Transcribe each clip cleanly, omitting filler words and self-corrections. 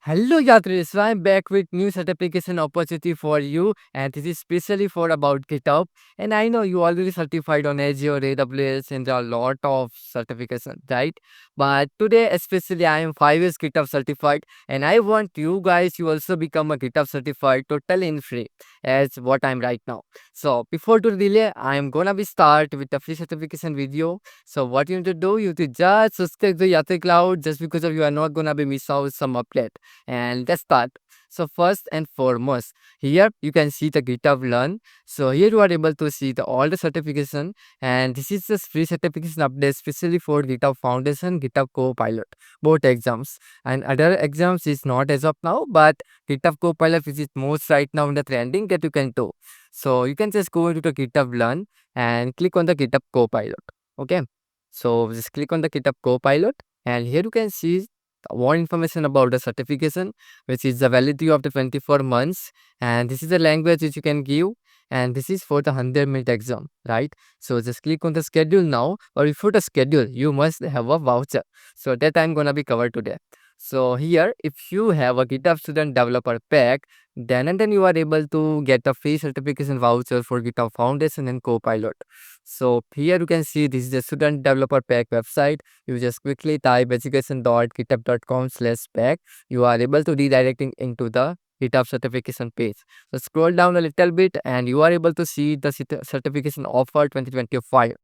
Hello Yatri, so I'm back with new certification opportunity for you, and this is specially for about GitHub. And I know you already certified on Azure, AWS, and there are a lot of certification, right? But today, especially, I am 5 years GitHub certified, and I want you guys to also become a GitHub certified totally in free, as what I'm right now. So before to delay, I'm gonna be start with the free certification video. So what you need to do, you need to just subscribe to Yatri Cloud, just because of you are not gonna be miss out some update, and let's start. So first and foremost, here you can see the GitHub Learn. So here you are able to see all the certification, and this is just free certification update especially for GitHub Foundation, GitHub Copilot, both exams. And other exams is not as of now, but GitHub Copilot which is most right now in the trending that you can do. So you can just go into the GitHub Learn and click on the GitHub Copilot. Okay. So just click on the GitHub Copilot, and here you can see more information about the certification, which is the validity of the 24 months, and this is the language which you can give, and this is for the 100-minute exam, right? So just click on the schedule now, or before the schedule you must have a voucher, so that I'm gonna be covered today. So here, if you have a GitHub student developer pack, then you are able to get a free certification voucher for GitHub Foundation and Copilot. So here you can see this is the student developer pack website. You just quickly type education.github.com/pack. You are able to redirecting into the GitHub certification page. So scroll down a little bit and you are able to see the certification offer 2025.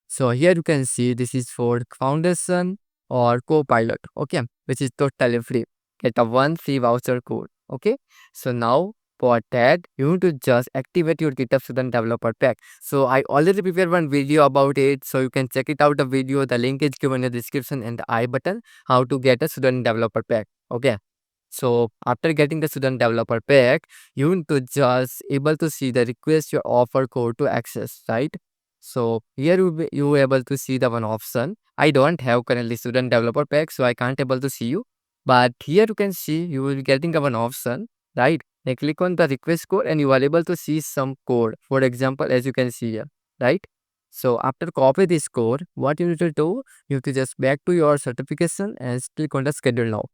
So here you can see this is for Foundation or Copilot, okay, which is totally free. Get a one free voucher code, okay. So now for that, you need to just activate your GitHub Student Developer Pack. So I already prepared one video about it, so you can check it out the video. The link is given in the description and the I button, how to get a Student Developer Pack, okay. So after getting the Student Developer Pack, you need to just able to see the request your offer code to access, right? So here you able to see the one option. I don't have currently Student Developer Pack, so I can't able to see you. But here you can see you will be getting one option, right? Then click on the request code and you are able to see some code. For example, as you can see here, right? So after copy this code, what you need to do, you have to just back to your certification and click on the schedule now.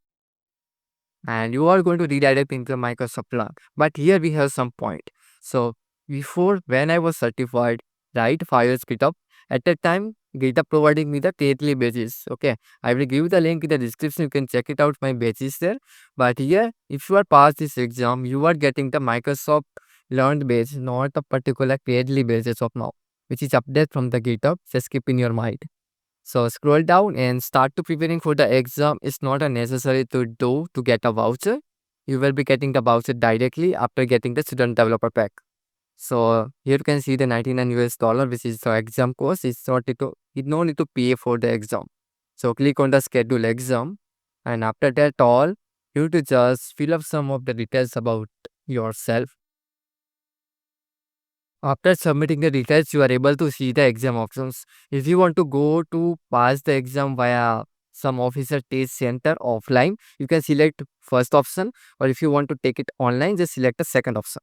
And you are going to redirect into Microsoft Learn. But here we have some point. So before, when I was certified, right, 5 years GitHub, at that time GitHub providing me the Credly badges. Okay, I will give you the link in the description. You can check it out my badges there. But here, if you are passed this exam, you are getting the Microsoft Learned badge, not a particular Credly badges of now, which is update from the GitHub. Just keep in your mind. So scroll down and start to preparing for the exam. It's not a necessary to do to get a voucher. You will be getting the voucher directly after getting the student developer pack. So here you can see the 99 US dollar, which is the exam cost. It's not you no need to pay for the exam. So click on the schedule exam, and after that all, you need to just fill up some of the details about yourself. After submitting the details, you are able to see the exam options. If you want to go to pass the exam via some officer test center offline, you can select first option, or if you want to take it online, just select the second option.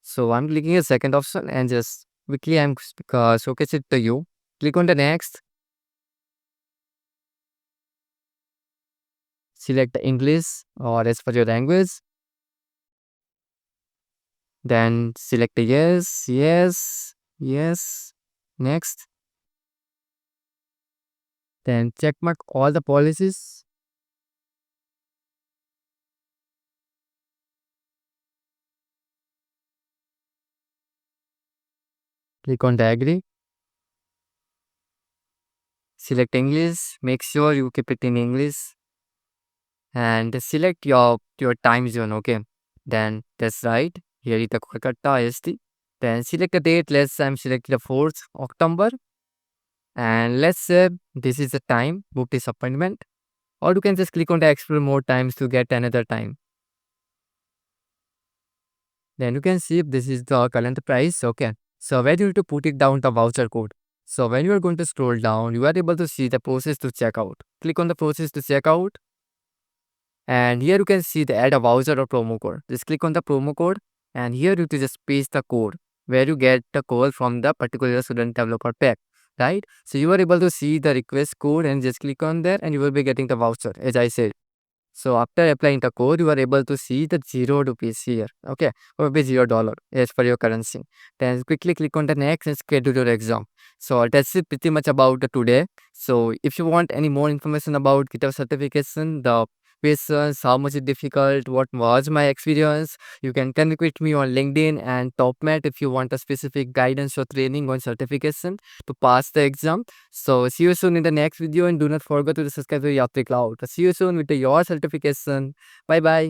So I'm clicking the second option and just quickly I'm showcase it to you. Click on the next, select the English or as per your language, then select the yes, yes, yes, next. Then check mark all the policies. Click on the agree. Select English. Make sure you keep it in English. And select your time zone. Okay. Then that's right. Here is the Kolkata IST. Then select the date. Let's say I'm selecting the 4th October. And let's say this is the time. Book this appointment. Or you can just click on the explore more times to get another time. Then you can see if this is the current price. Okay. So where you need to put it down the voucher code. So when you are going to scroll down, you are able to see the process to check out. Click on the process to check out. And here you can see the add a voucher or promo code. Just click on the promo code, and here you to just paste the code where you get the code from the particular student developer pack, right? So you are able to see the request code and just click on there and you will be getting the voucher as I said. So after applying the code, you are able to see the 0 rupees here. Okay, or maybe $0 as per your currency. Then quickly click on the next and schedule your exam. So that's it pretty much about the today. So if you want any more information about GitHub certification, the questions, how much it difficult, what was my experience, you can connect with me on LinkedIn and TopMat if you want a specific guidance or training on certification to pass the exam. So see you soon in the next video, and do not forget to subscribe to Yatri Cloud. See you soon with your certification. Bye bye.